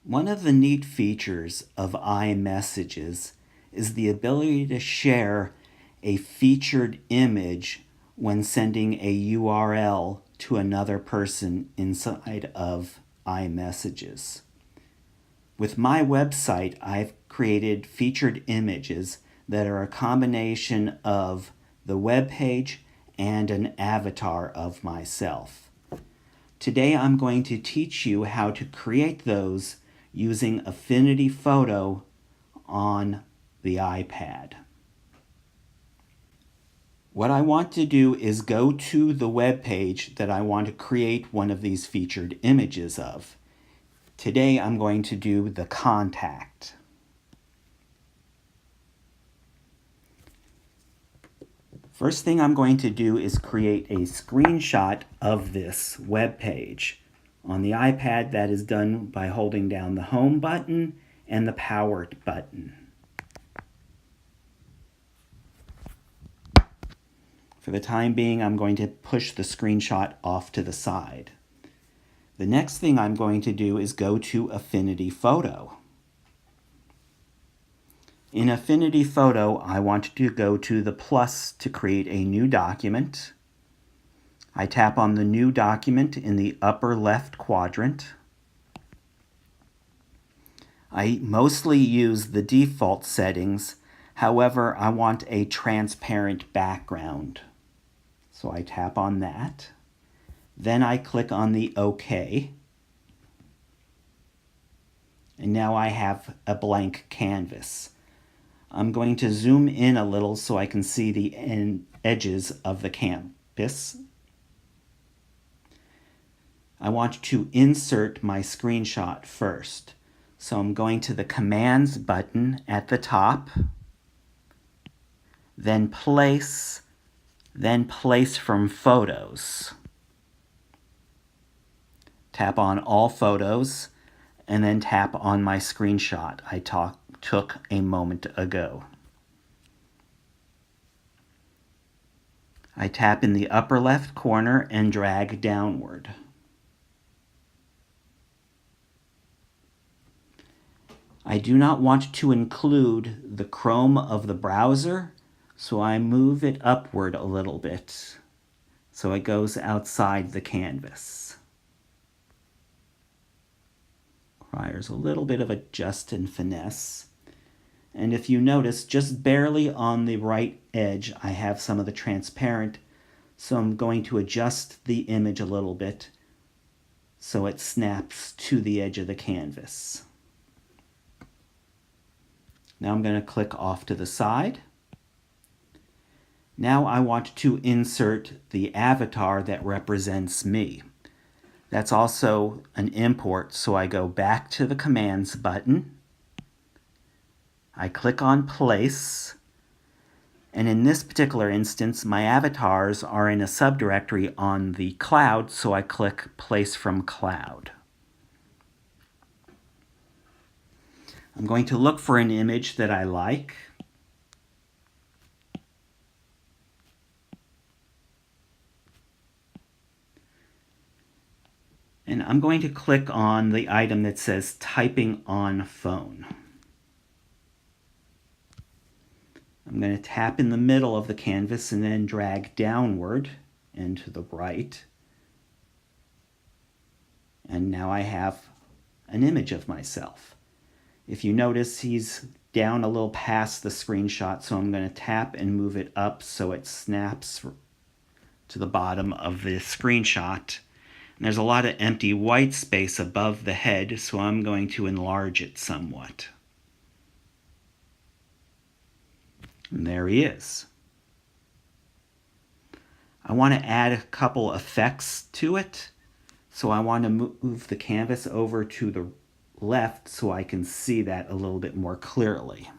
One of the neat features of iMessages is the ability to share a featured image when sending a URL to another person inside of iMessages. With my website, I've created featured images that are a combination of the web page and an avatar of myself. Today I'm going to teach you how to create those using Affinity Photo on the iPad. What I want to do is go to the web page that I want to create one of these featured images of. Today I'm going to do the contact. First thing I'm going to do is create a screenshot of this web page. On the iPad, that is done by holding down the Home button and the Power button. For the time being, I'm going to push the screenshot off to the side. The next thing I'm going to do is go to Affinity Photo. In Affinity Photo, I want to go to the plus to create a new document. I tap on the new document in the upper left quadrant. I mostly use the default settings. However, I want a transparent background. So I tap on that. Then I click on the OK. And now I have a blank canvas. I'm going to zoom in a little so I can see the edges of the canvas. I want to insert my screenshot first. So I'm going to the Commands button at the top, then Place from Photos. Tap on All Photos, and then tap on my screenshot I took a moment ago. I tap in the upper left corner and drag downward. I do not want to include the Chrome of the browser, so I move it upward a little bit so it goes outside the canvas. Requires a little bit of adjust and finesse. And if you notice, just barely on the right edge, I have some of the transparent, so I'm going to adjust the image a little bit so it snaps to the edge of the canvas. Now I'm going to click off to the side. Now I want to insert the avatar that represents me. That's also an import, so I go back to the Commands button. I click on Place, and in this particular instance, my avatars are in a subdirectory on the cloud, so I click Place from Cloud. I'm going to look for an image that I like. And I'm going to click on the item that says Typing on Phone. I'm going to tap in the middle of the canvas and then drag downward and to the right. And now I have an image of myself. If you notice, he's down a little past the screenshot, so I'm going to tap and move it up so it snaps to the bottom of the screenshot. And there's a lot of empty white space above the head, so I'm going to enlarge it somewhat. And there he is. I want to add a couple effects to it, so I want to move the canvas over to the left so I can see that a little bit more clearly.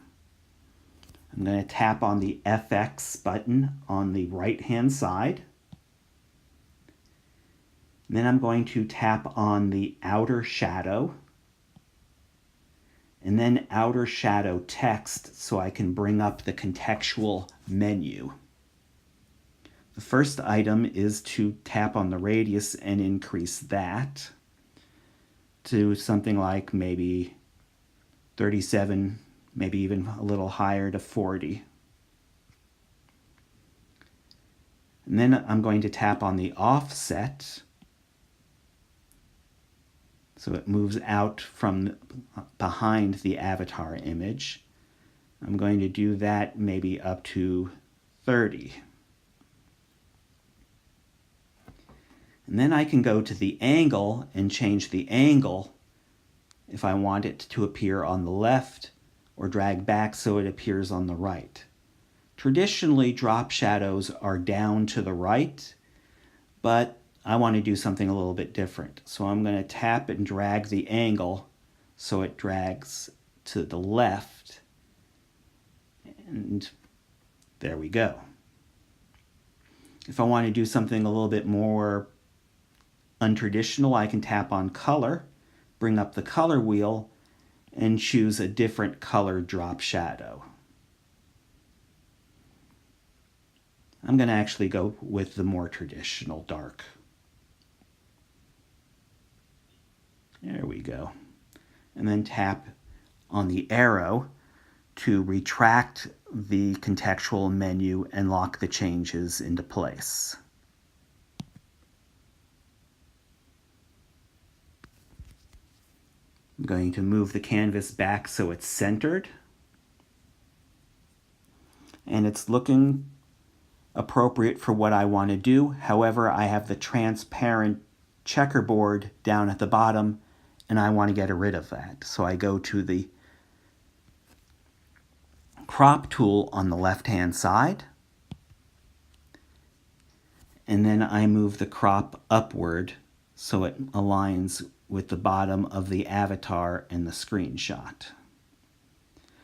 I'm going to tap on the FX button on the right-hand side. And then I'm going to tap on the outer shadow, and then outer shadow text so I can bring up the contextual menu. The first item is to tap on the radius and increase that. to something like maybe 37, maybe even a little higher to 40. And then I'm going to tap on the offset so it moves out from behind the avatar image. I'm going to do that maybe up to 30. And then I can go to the angle and change the angle if I want it to appear on the left, or drag back so it appears on the right. Traditionally, drop shadows are down to the right, but I want to do something a little bit different. So I'm going to tap and drag the angle so it drags to the left. And there we go. If I want to do something a little bit more untraditional, I can tap on color, bring up the color wheel, and choose a different color drop shadow. I'm going to actually go with the more traditional dark. There we go. And then tap on the arrow to retract the contextual menu and lock the changes into place. I'm going to move the canvas back so it's centered. And it's looking appropriate for what I want to do. However, I have the transparent checkerboard down at the bottom, and I want to get rid of that. So I go to the crop tool on the left-hand side, and then I move the crop upward so it aligns with the bottom of the avatar and the screenshot.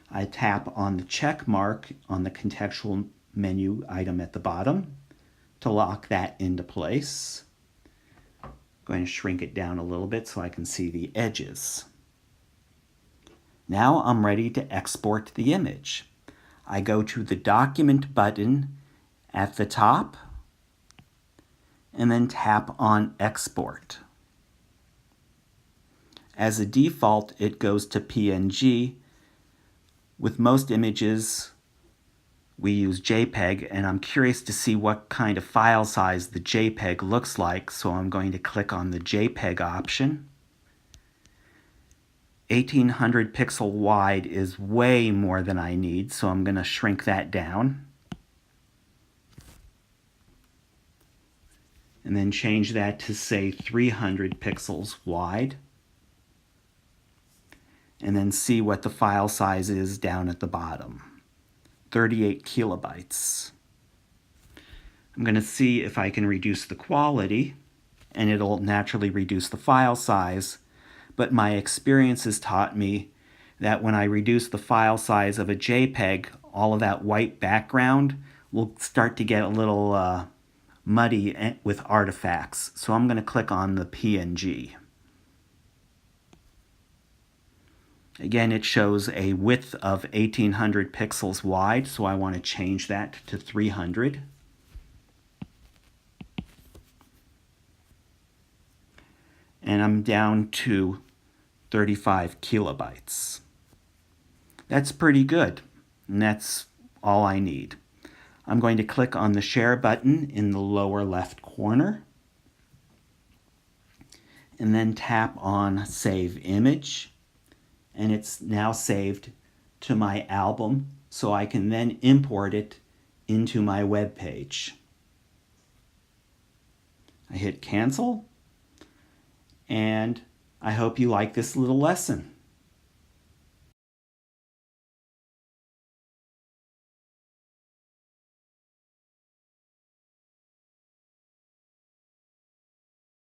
I tap on the check mark on the contextual menu item at the bottom to lock that into place. I'm going to shrink it down a little bit so I can see the edges. Now I'm ready to export the image. I go to the document button at the top and then tap on export. As a default, it goes to PNG. With most images, we use JPEG, and I'm curious to see what kind of file size the JPEG looks like, so I'm going to click on the JPEG option. 1800 pixel wide is way more than I need, so I'm going to shrink that down. And then change that to, say, 300 pixels wide. And then see what the file size is down at the bottom. 38 kilobytes. I'm going to see if I can reduce the quality, and it'll naturally reduce the file size, but my experience has taught me that when I reduce the file size of a JPEG, all of that white background will start to get a little muddy with artifacts. So I'm going to click on the PNG. Again, it shows a width of 1800 pixels wide, so I want to change that to 300. And I'm down to 35 kilobytes. That's pretty good, and that's all I need. I'm going to click on the share button in the lower left corner, and then tap on Save Image. And it's now saved to my album, so I can then import it into my web page. I hit cancel, and I hope you like this little lesson.